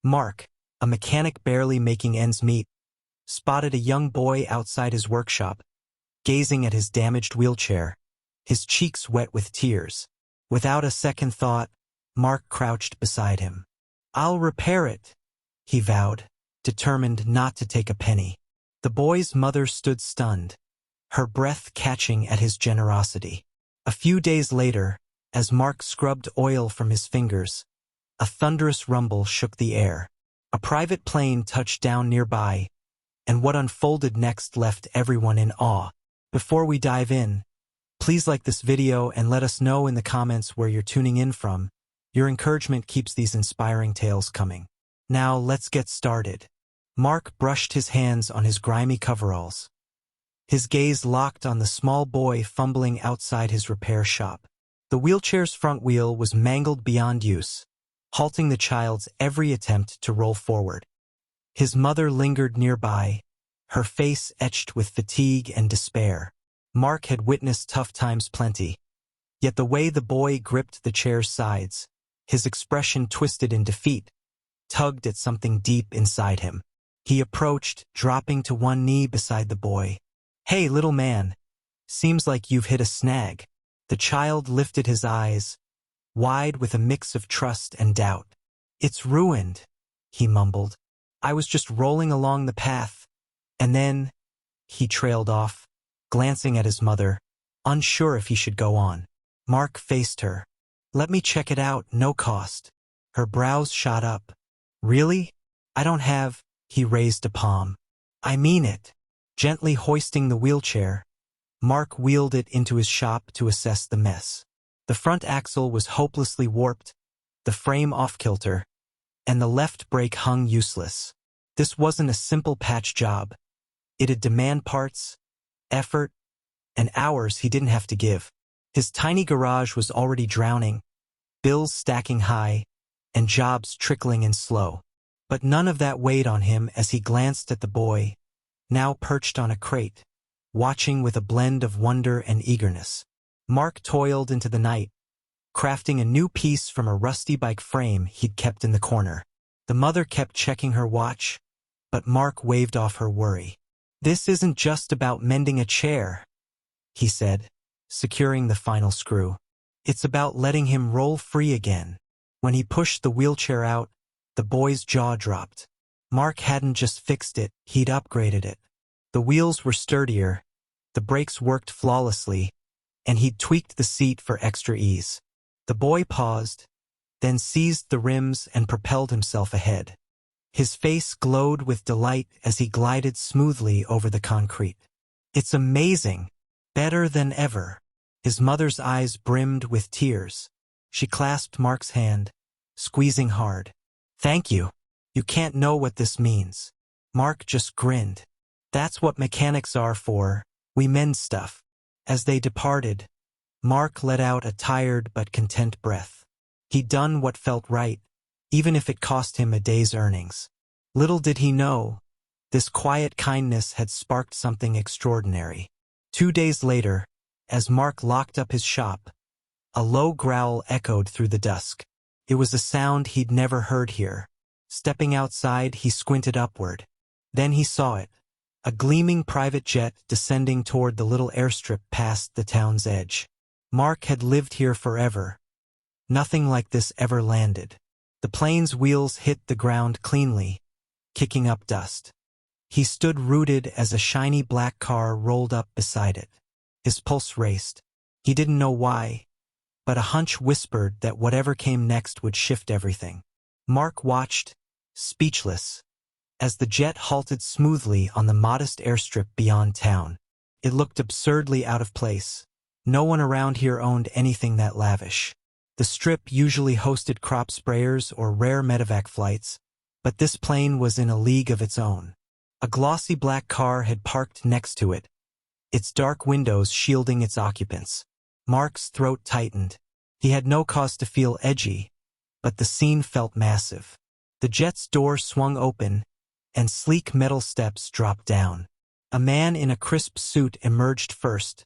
Mark, a mechanic barely making ends meet, spotted a young boy outside his workshop, gazing at his damaged wheelchair, his cheeks wet with tears. Without a second thought, Mark crouched beside him. "I'll repair it," he vowed, determined not to take a penny. The boy's mother stood stunned, her breath catching at his generosity. A few days later, as Mark scrubbed oil from his fingers, a thunderous rumble shook the air. A private plane touched down nearby, and what unfolded next left everyone in awe. Before we dive in, please like this video and let us know in the comments where you're tuning in from. Your encouragement keeps these inspiring tales coming. Now let's get started. Mark brushed his hands on his grimy coveralls, his gaze locked on the small boy fumbling outside his repair shop. The wheelchair's front wheel was mangled beyond use, halting the child's every attempt to roll forward. His mother lingered nearby, her face etched with fatigue and despair. Mark had witnessed tough times plenty, yet the way the boy gripped the chair's sides, his expression twisted in defeat, tugged at something deep inside him. He approached, dropping to one knee beside the boy. "Hey, little man, seems like you've hit a snag." The child lifted his eyes, wide with a mix of trust and doubt. "It's ruined," he mumbled. "I was just rolling along the path, and then—" He trailed off, glancing at his mother, unsure if he should go on. Mark faced her. "Let me check it out, no cost." Her brows shot up. "Really? I don't have—" He raised a palm. "I mean it." Gently hoisting the wheelchair, Mark wheeled it into his shop to assess the mess. The front axle was hopelessly warped, the frame off-kilter, and the left brake hung useless. This wasn't a simple patch job. It'd demand parts, effort, and hours he didn't have to give. His tiny garage was already drowning, bills stacking high, and jobs trickling in slow. But none of that weighed on him as he glanced at the boy, now perched on a crate, watching with a blend of wonder and eagerness. Mark toiled into the night, crafting a new piece from a rusty bike frame he'd kept in the corner. The mother kept checking her watch, but Mark waved off her worry. "This isn't just about mending a chair," he said, securing the final screw. "It's about letting him roll free again." When he pushed the wheelchair out, the boy's jaw dropped. Mark hadn't just fixed it, he'd upgraded it. The wheels were sturdier, the brakes worked flawlessly, and he'd tweaked the seat for extra ease. The boy paused, then seized the rims and propelled himself ahead. His face glowed with delight as he glided smoothly over the concrete. "It's amazing, better than ever." His mother's eyes brimmed with tears. She clasped Mark's hand, squeezing hard. "Thank you. You can't know what this means." Mark just grinned. "That's what mechanics are for. We mend stuff." As they departed, Mark let out a tired but content breath. He'd done what felt right, even if it cost him a day's earnings. Little did he know, this quiet kindness had sparked something extraordinary. 2 days later, as Mark locked up his shop, a low growl echoed through the dusk. It was a sound he'd never heard here. Stepping outside, he squinted upward. Then he saw it, a gleaming private jet descending toward the little airstrip past the town's edge. Mark had lived here forever. Nothing like this ever landed. The plane's wheels hit the ground cleanly, kicking up dust. He stood rooted as a shiny black car rolled up beside it. His pulse raced. He didn't know why, but a hunch whispered that whatever came next would shift everything. Mark watched, speechless, as the jet halted smoothly on the modest airstrip beyond town. It looked absurdly out of place. No one around here owned anything that lavish. The strip usually hosted crop sprayers or rare medevac flights, but this plane was in a league of its own. A glossy black car had parked next to it, its dark windows shielding its occupants. Mark's throat tightened. He had no cause to feel edgy, but the scene felt massive. The jet's door swung open, and sleek metal steps dropped down. A man in a crisp suit emerged first,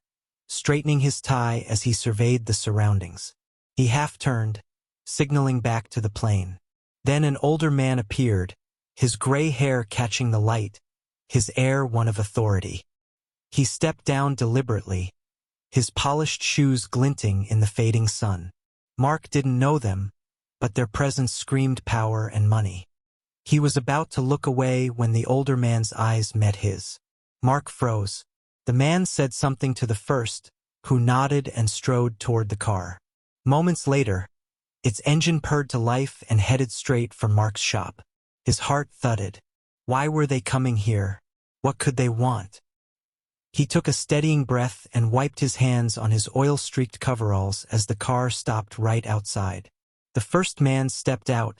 straightening his tie as he surveyed the surroundings. He half-turned, signaling back to the plane. Then an older man appeared, his gray hair catching the light, his air one of authority. He stepped down deliberately, his polished shoes glinting in the fading sun. Mark didn't know them, but their presence screamed power and money. He was about to look away when the older man's eyes met his. Mark froze. The man said something to the first, who nodded and strode toward the car. Moments later, its engine purred to life and headed straight for Mark's shop. His heart thudded. Why were they coming here? What could they want? He took a steadying breath and wiped his hands on his oil-streaked coveralls as the car stopped right outside. The first man stepped out,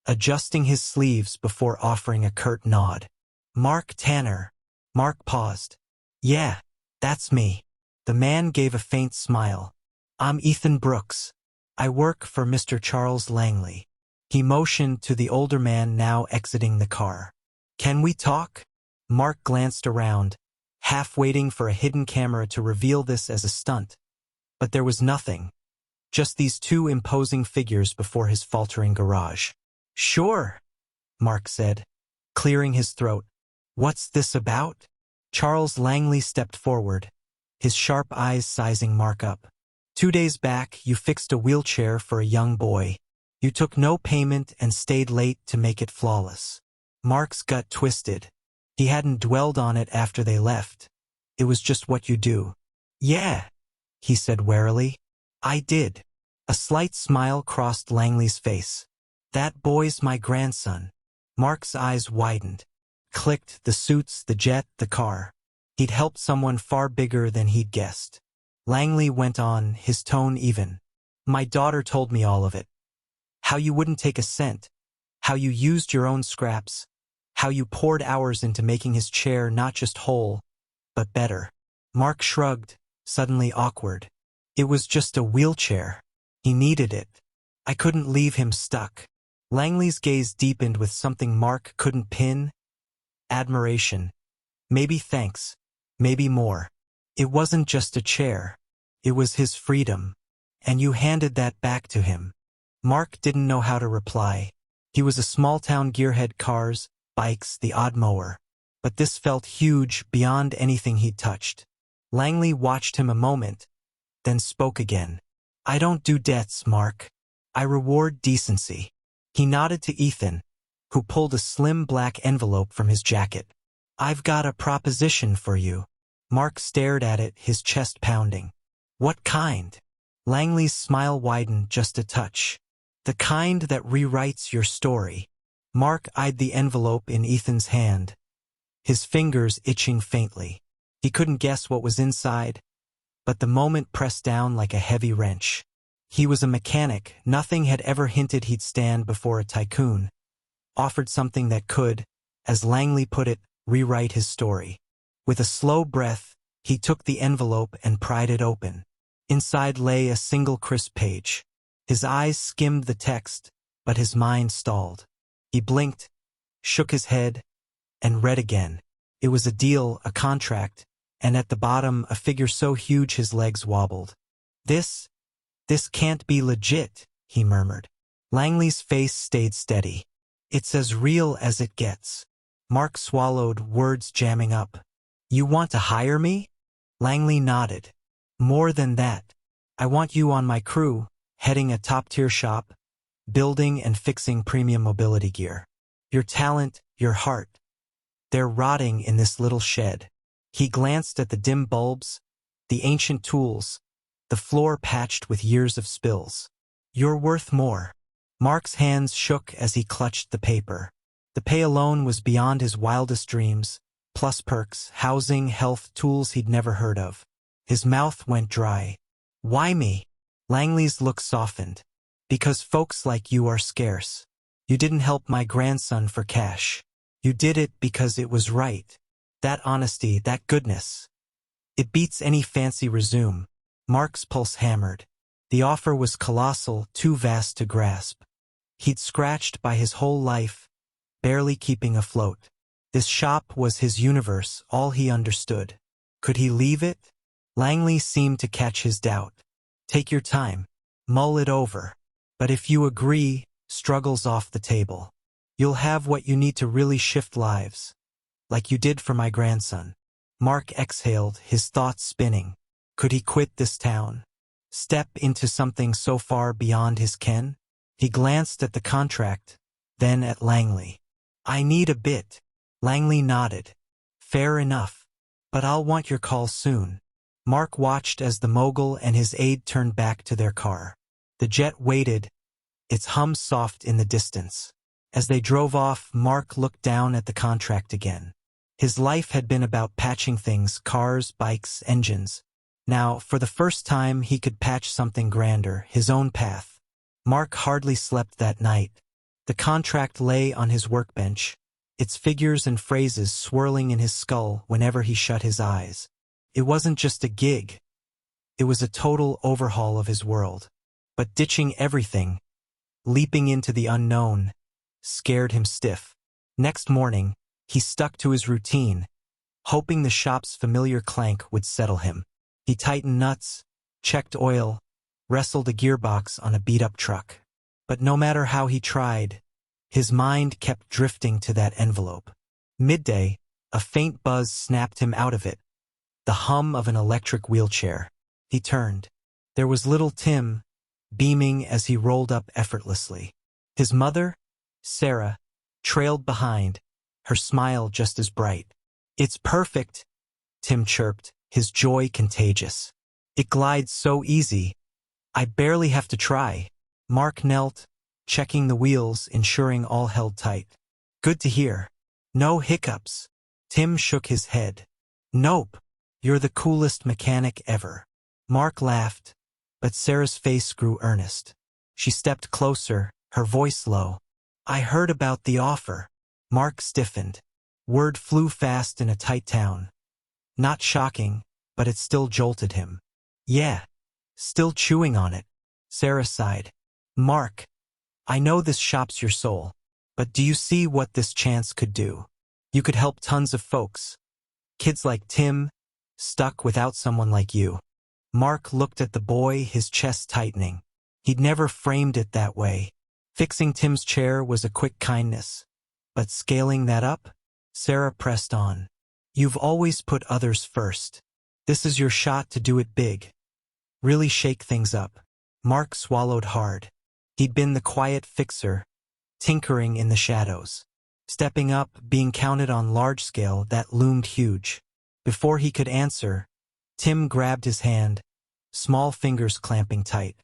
adjusting his sleeves before offering a curt nod. Mark Tanner. Mark paused. Yeah, that's me. The man gave a faint smile. I'm Ethan Brooks. I work for Mr. Charles Langley. He motioned to the older man now exiting the car. Can we talk? Mark glanced around, half waiting for a hidden camera to reveal this as a stunt. But there was nothing. Just these two imposing figures before his faltering garage. Sure, Mark said, clearing his throat. What's this about? Charles Langley stepped forward, his sharp eyes sizing Mark up. 2 days back, you fixed a wheelchair for a young boy. You took no payment and stayed late to make it flawless. Mark's gut twisted. He hadn't dwelled on it after they left. It was just what you do. Yeah, he said warily. I did. A slight smile crossed Langley's face. That boy's my grandson. Mark's eyes widened. Clicked, the suits, the jet, the car. He'd helped someone far bigger than he'd guessed. Langley went on, his tone even. My daughter told me all of it. How you wouldn't take a cent. How you used your own scraps. How you poured hours into making his chair not just whole, but better. Mark shrugged, suddenly awkward. It was just a wheelchair. He needed it. I couldn't leave him stuck. Langley's gaze deepened with something Mark couldn't pin. Admiration. Maybe thanks. Maybe more. It wasn't just a chair. It was his freedom. And you handed that back to him. Mark didn't know how to reply. He was a small-town gearhead, cars, bikes, the odd mower. But this felt huge beyond anything he'd touched. Langley watched him a moment, then spoke again. I don't do debts, Mark. I reward decency. He nodded to Ethan, who pulled a slim black envelope from his jacket. I've got a proposition for you. Mark stared at it, his chest pounding. What kind? Langley's smile widened just a touch. The kind that rewrites your story. Mark eyed the envelope in Ethan's hand, his fingers itching faintly. He couldn't guess what was inside, but the moment pressed down like a heavy wrench. He was a mechanic, nothing had ever hinted he'd stand before a tycoon. Offered something that could, as Langley put it, rewrite his story. With a slow breath, he took the envelope and pried it open. Inside lay a single crisp page. His eyes skimmed the text, but his mind stalled. He blinked, shook his head, and read again. It was a deal, a contract, and at the bottom a figure so huge his legs wobbled. This can't be legit, he murmured. Langley's face stayed steady. It's as real as it gets. Mark swallowed, words jamming up. You want to hire me? Langley nodded. More than that. I want you on my crew, heading a top-tier shop, building and fixing premium mobility gear. Your talent, your heart. They're rotting in this little shed. He glanced at the dim bulbs, the ancient tools, the floor patched with years of spills. You're worth more. Mark's hands shook as he clutched the paper. The pay alone was beyond his wildest dreams, plus perks, housing, health, tools he'd never heard of. His mouth went dry. Why me? Langley's look softened. Because folks like you are scarce. You didn't help my grandson for cash. You did it because it was right. That honesty, that goodness. It beats any fancy resume. Mark's pulse hammered. The offer was colossal, too vast to grasp. He'd scratched by his whole life, barely keeping afloat. This shop was his universe, all he understood. Could he leave it? Langley seemed to catch his doubt. Take your time. Mull it over. But if you agree, struggles off the table. You'll have what you need to really shift lives. Like you did for my grandson. Mark exhaled, his thoughts spinning. Could he quit this town? Step into something so far beyond his ken? He glanced at the contract, then at Langley. I need a bit. Langley nodded. Fair enough. But I'll want your call soon. Mark watched as the mogul and his aide turned back to their car. The jet waited, its hum soft in the distance. As they drove off, Mark looked down at the contract again. His life had been about patching things, cars, bikes, engines. Now, for the first time, he could patch something grander, his own path. Mark hardly slept that night. The contract lay on his workbench, its figures and phrases swirling in his skull whenever he shut his eyes. It wasn't just a gig. It was a total overhaul of his world. But ditching everything, leaping into the unknown, scared him stiff. Next morning, he stuck to his routine, hoping the shop's familiar clank would settle him. He tightened nuts, checked oil, wrestled a gearbox on a beat-up truck. But no matter how he tried, his mind kept drifting to that envelope. Midday, a faint buzz snapped him out of it, the hum of an electric wheelchair. He turned. There was little Tim, beaming as he rolled up effortlessly. His mother, Sarah, trailed behind, her smile just as bright. It's perfect, Tim chirped, his joy contagious. It glides so easy. I barely have to try. Mark knelt, checking the wheels, ensuring all held tight. Good to hear. No hiccups. Tim shook his head. Nope. You're the coolest mechanic ever. Mark laughed, but Sarah's face grew earnest. She stepped closer, her voice low. I heard about the offer. Mark stiffened. Word flew fast in a tight town. Not shocking, but it still jolted him. Yeah, still chewing on it. Sarah sighed. Mark, I know this shop's your soul, but do you see what this chance could do? You could help tons of folks. Kids like Tim, stuck without someone like you. Mark looked at the boy, his chest tightening. He'd never framed it that way. Fixing Tim's chair was a quick kindness. But scaling that up? Sarah pressed on. You've always put others first. This is your shot to do it big. Really shake things up. Mark swallowed hard. He'd been the quiet fixer, tinkering in the shadows. Stepping up, being counted on large scale, that loomed huge. Before he could answer, Tim grabbed his hand, small fingers clamping tight.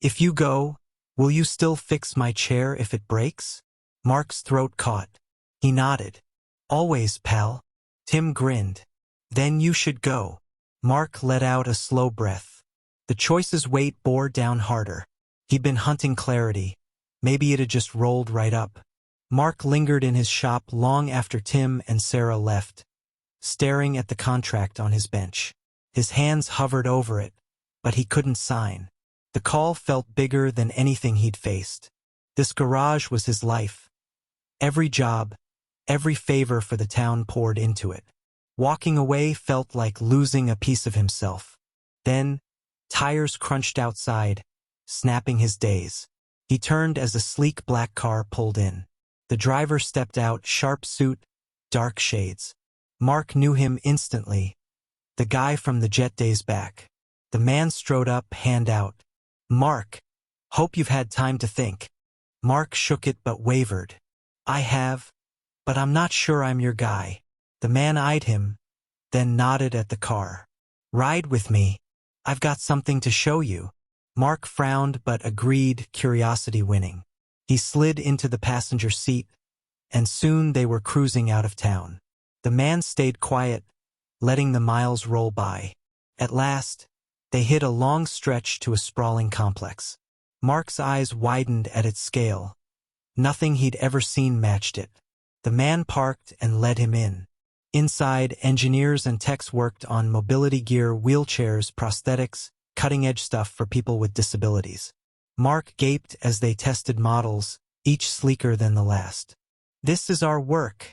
If you go, will you still fix my chair if it breaks? Mark's throat caught. He nodded. Always, pal. Tim grinned. Then you should go. Mark let out a slow breath. The choice's weight bore down harder. He'd been hunting clarity. Maybe it had just rolled right up. Mark lingered in his shop long after Tim and Sarah left, staring at the contract on his bench. His hands hovered over it, but he couldn't sign. The call felt bigger than anything he'd faced. This garage was his life. Every job, every favor for the town poured into it. Walking away felt like losing a piece of himself. Then, tires crunched outside, snapping his days. He turned as a sleek black car pulled in. The driver stepped out, sharp suit, dark shades. Mark knew him instantly. The guy from the jet days back. The man strode up, hand out. Mark, hope you've had time to think. Mark shook it but wavered. I have, but I'm not sure I'm your guy. The man eyed him, then nodded at the car. Ride with me. I've got something to show you. Mark frowned but agreed, curiosity winning. He slid into the passenger seat, and soon they were cruising out of town. The man stayed quiet, letting the miles roll by. At last, they hit a long stretch to a sprawling complex. Mark's eyes widened at its scale. Nothing he'd ever seen matched it. The man parked and led him in. Inside, engineers and techs worked on mobility gear, wheelchairs, prosthetics, cutting-edge stuff for people with disabilities. Mark gaped as they tested models, each sleeker than the last. This is our work,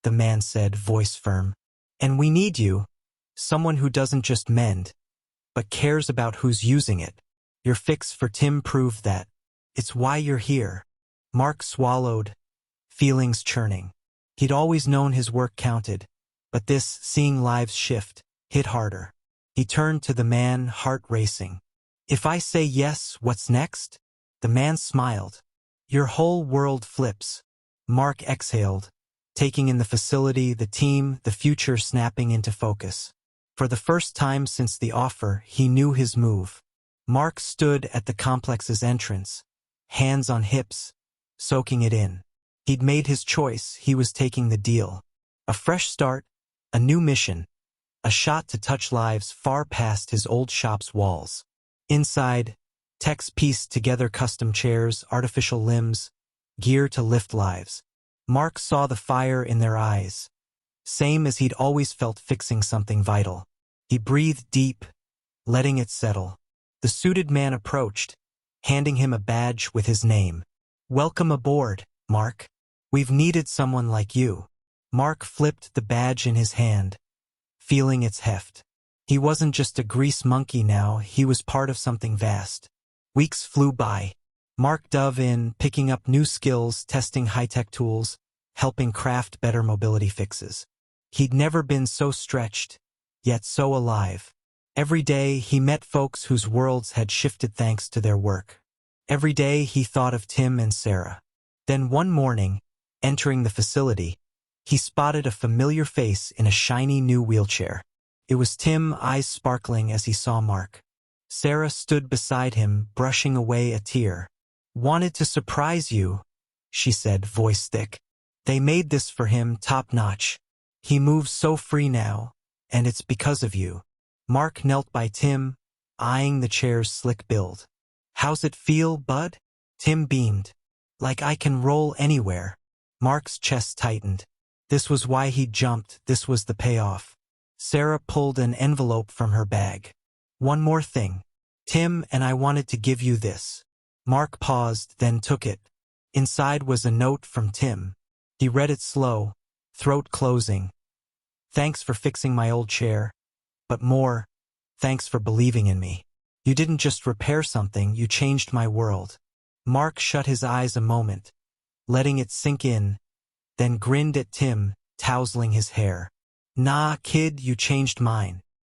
the man said, voice firm. And we need you, someone who doesn't just mend, but cares about who's using it. Your fix for Tim proved that. It's why you're here. Mark swallowed, feelings churning. He'd always known his work counted, but this, seeing lives shift, hit harder. He turned to the man, heart racing. "If I say yes, what's next?" The man smiled. "Your whole world flips." Mark exhaled, taking in the facility, the team, the future snapping into focus. For the first time since the offer, he knew his move. Mark stood at the complex's entrance, hands on hips, soaking it in. He'd made his choice, he was taking the deal. A fresh start, a new mission, a shot to touch lives far past his old shop's walls. Inside, techs pieced together custom chairs, artificial limbs, gear to lift lives. Mark saw the fire in their eyes, same as he'd always felt fixing something vital. He breathed deep, letting it settle. The suited man approached, handing him a badge with his name. "Welcome aboard, Mark. We've needed someone like you." Mark flipped the badge in his hand, feeling its heft. He wasn't just a grease monkey now, he was part of something vast. Weeks flew by. Mark dove in, picking up new skills, testing high-tech tools, helping craft better mobility fixes. He'd never been so stretched, yet so alive. Every day he met folks whose worlds had shifted thanks to their work. Every day he thought of Tim and Sarah. Then one morning, entering the facility, he spotted a familiar face in a shiny new wheelchair. It was Tim, eyes sparkling as he saw Mark. Sarah stood beside him, brushing away a tear. "Wanted to surprise you," she said, voice thick. "They made this for him top-notch. He moves so free now, and it's because of you." Mark knelt by Tim, eyeing the chair's slick build. "How's it feel, bud?" Tim beamed. "Like I can roll anywhere." Mark's chest tightened. This was why he jumped, this was the payoff. Sarah pulled an envelope from her bag. "One more thing. Tim and I wanted to give you this." Mark paused, then took it. Inside was a note from Tim. He read it slow, throat closing. "Thanks for fixing my old chair. But more, thanks for believing in me. You didn't just repair something, you changed my world." Mark shut his eyes a moment, letting it sink in, then grinned at Tim, tousling his hair. "Nah, kid, you changed mine.